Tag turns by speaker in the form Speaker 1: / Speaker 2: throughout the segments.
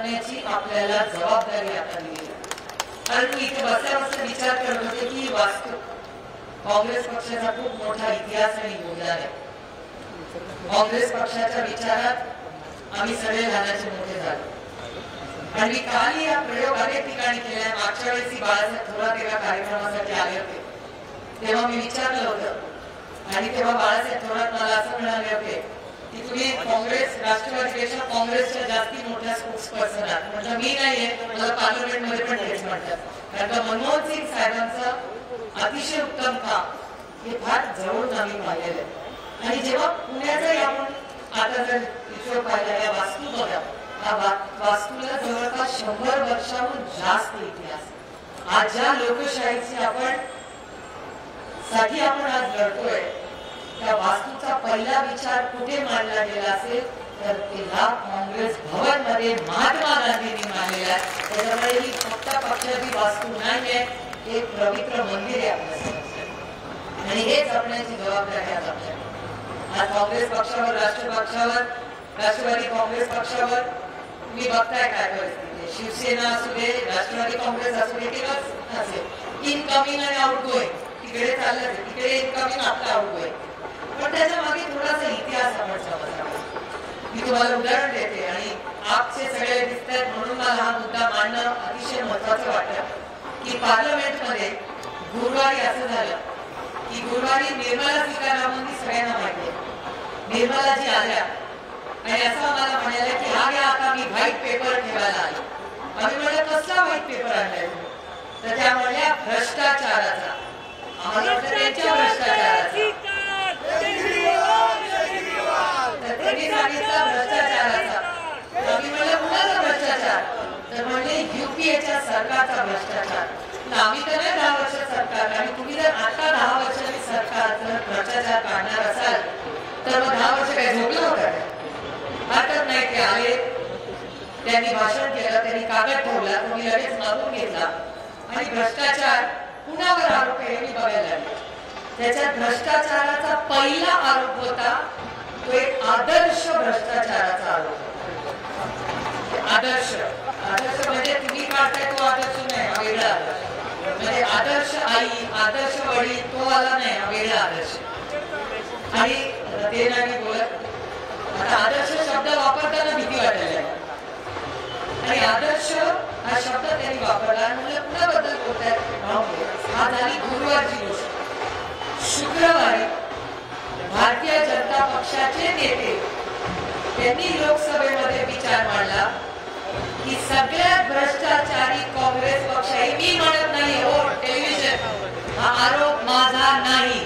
Speaker 1: करण्याची आपल्याला जबाबदारी आता दिली आहे. कारण मी इथे बसल्या बसल्या विचार करत होते की वास्तव काँग्रेस पक्षाचा खूप मोठा इतिहास आणि योगदान आहे. काँग्रेस पक्षाच्या विचारात आम्ही सगळे लहानाचे मोठे झालो आणि मी कालही हा प्रयोग अनेक ठिकाणी केला. मागच्या वेळेस बाळासाहेब थोरात एका कार्यक्रमासाठी आले होते तेव्हा मी विचारलं होतं आणि तेव्हा बाळासाहेब थोरात मला असं म्हणाले होते की तुम्ही काँग्रेस राष्ट्रवादीपेक्षा काँग्रेसच्या जास्ती मोठ्या स्पोक्स पर्सन आहात. म्हटलं मी नाहीये, मला पार्लमेंटमध्ये पण तेच म्हणतात. कारण का मनमोहन सिंग साहेबांचं अतिशय उत्तम काम हे फार जवळून आम्ही पाहिलेलं आहे. आणि जेव्हा पुण्याचा आपण आता जर इथे पाहिला या वास्तू बघा, वास्तूला जवळपास 100 वर्षाहून जास्त इतिहास. आज ज्या लोकशाहीची साठी आपण आज लढतोय त्या वास्तूचा पहिला विचार कुठे मांडला गेला असेल तर तिला काँग्रेस भवन मध्ये महात्मा गांधींनी मांडलेला आहे. त्याच्यामुळे ही फक्त पक्षाची वास्तू नाहीये, हे पवित्र मंदिर आहे आपल्या आणि हे जपण्याची जबाबदारी आज आपल्याला. आज काँग्रेस पक्षावर राष्ट्रवादी काँग्रेस पक्षावर तुम्ही बघताय काय परिस्थिती. शिवसेना असू दे, राष्ट्रवादी काँग्रेस असू दे किंवा असेल इनकमिंग आणि आउटगोईंग तिकडे चाललं, तिकडे इनकमिंग आपलं आउटगोईंग. पण त्याच्या मागे थोडासा इतिहास आपण समजला. मी तुम्हाला उदाहरण देते आणि आपचे सगळे दिसत आहेत म्हणून मला हा मुद्दा मांडणं अतिशय महत्वाचं वाटतं की पार्लमेंटमध्ये गुरुवारी असं झालं की गुरुवारी निर्मला सीतारामन सगळ्यांना माहिती आहे. निर्मलाजी आल्या आणि असं मला म्हणाले की हा घ्या आता मी व्हाईट पेपर ठेवायला आलो. आम्ही म्हणलं कसला व्हाईट पेपर आणलाय तर त्या म्हणल्या भ्रष्टाचाराचा. आम्हाला वाटतं त्यांच्या भ्रष्टाचाराचा. त्यांनी सांगितलं भ्रष्टाचाराचा. आम्ही म्हणलं कुणाचा भ्रष्टाचार तर म्हणजे युपीएच्या सरकारचा भ्रष्टाचार. आम्ही तर नाही 10 वर्ष सरकार आणि तुम्ही जर आता 10 वर्षांनी सरकार जर भ्रष्टाचार काढणार असाल तर मग 10 वर्ष काय झोपलं होतं. हरकत नाही ते आले, त्यांनी भाषण केलं, त्यांनी कागद ठेवला, तुम्ही लगेच मागून घेतला आणि भ्रष्टाचार कुणावर आरोप आहे मी बघायला लागले. त्याच्यात भ्रष्टाचाराचा पहिला आरोप होता तो एक आदर्श भ्रष्टाचाराचा आरोप. आदर्श म्हणजे तुम्ही काढताय तो आदर्श नाही, हा वेगळा आदर्श. म्हणजे आदर्श आई, आदर्श वडील तो आला नाही, हा वेगळा आदर्श. आणि ते नाही बोलत. आता आदर्श शब्द वापरताना भीती वाटायला आणि आदर्श हा शब्द त्यांनी वापरला. म्हणजे कुणाबद्दल बोलतायत हा झाली गुरुवारची गोष्ट. शुक्रवारी भारतीय जनता पक्षाचे नेते त्यांनी लोकसभेमध्ये विचार मांडला की सगळ्यात भ्रष्टाचारी काँग्रेस पक्ष आहे. मी म्हणत नाही हो टेलिव्हिजन, हा आरोप माझा नाही,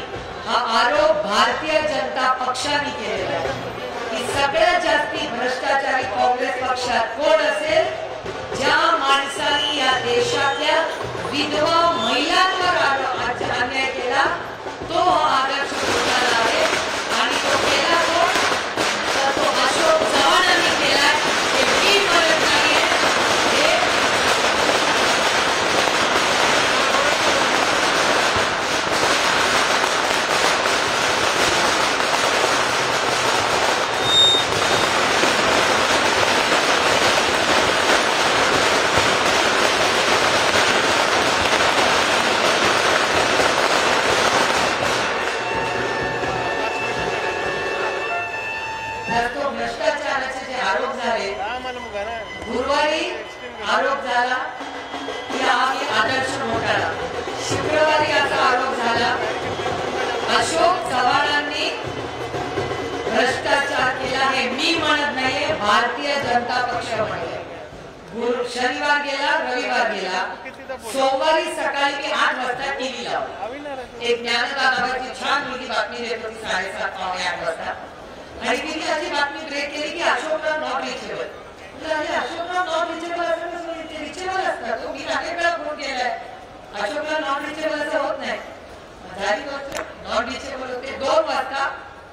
Speaker 1: हा आरोप भारतीय जनता पक्षाने केलेला आहे की सगळ्यात जास्ती भ्रष्टाचारी काँग्रेस पक्षात कोण असेल ज्या माणसाने या देशातल्या विधवा महिलांवर अन्याय केला तो आदर्श आहे. आणि तो केला तर तो अशोक चव्हाणांनी केला. हे मी म्हणत नाहीये. गुरुवारी आरोप झाला की आम्ही आदर्श घोटाळा. शुक्रवारी असा आरोप झाला अशोक चव्हाणांनी भ्रष्टाचार केला. हे मी म्हणत नाहीये, भारतीय जनता पक्ष म्हणते. शनिवार गेला, रविवार गेला, सोमवारी सकाळी मी 8 वाजता टीव्ही लावली. एक ज्ञानदा नावाची छान मुलगी बातमी देत होती 7:30 पावणे 8 वाजता आणि तिने अशी बातमी ब्रेक केली की Ashokrao not reachable. Ashokrao not reachable असं ते रिचेबल असतात. मी अनेक वेळा फोन केलाय, अशोकराव नॉट रिचेबल असं होत नाही. झाली गोष्ट नॉट रिचेबल होते. 2 वाजता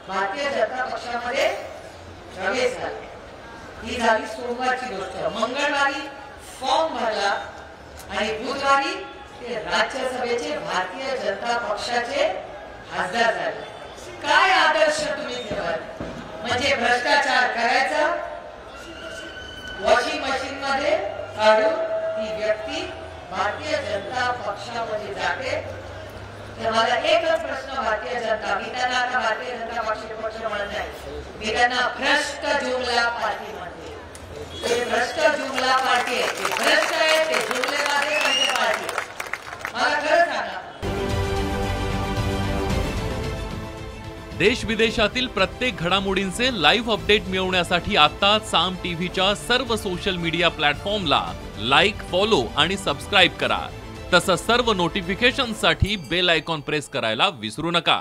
Speaker 1: भारतीय जनता पक्षामध्ये प्रवेश झाला. ही झाली सोमवारची गोष्ट. मंगळवारी फॉर्म भरला आणि बुधवारी ते राज्यसभेचे भारतीय जनता पक्षाचे खासदार झाले. काय आदर्श तुम्ही ठेवाल? म्हणजे भ्रष्टाचार करायचा, वॉशिंग मशीन मध्ये काढून ती व्यक्ती भारतीय जनता पक्षामध्ये जाते. तर मला एकच प्रश्न भारतीय जनता, मी त्यांना आता भारतीय जनता पक्ष म्हणत नाही, मी त्यांना भ्रष्ट जुमला पार्टी म्हणते. ते भ्रष्ट जुमला पार्टी आहे, ते भ्रष्ट आहे, ते जुमलेवाले पार्टी. मला खरं सांगा.
Speaker 2: देश विदेशातील प्रत्येक घडामोडींचे लाईव्ह अपडेट मिळवण्यासाठी आता साम टीव्हीच्या सर्व सोशल मीडिया प्लॅटफॉर्मला लाईक, फॉलो आणि सबस्क्राईब करा. तसंच सर्व नोटिफिकेशनसाठी बेल आयकॉन प्रेस करायला विसरू नका.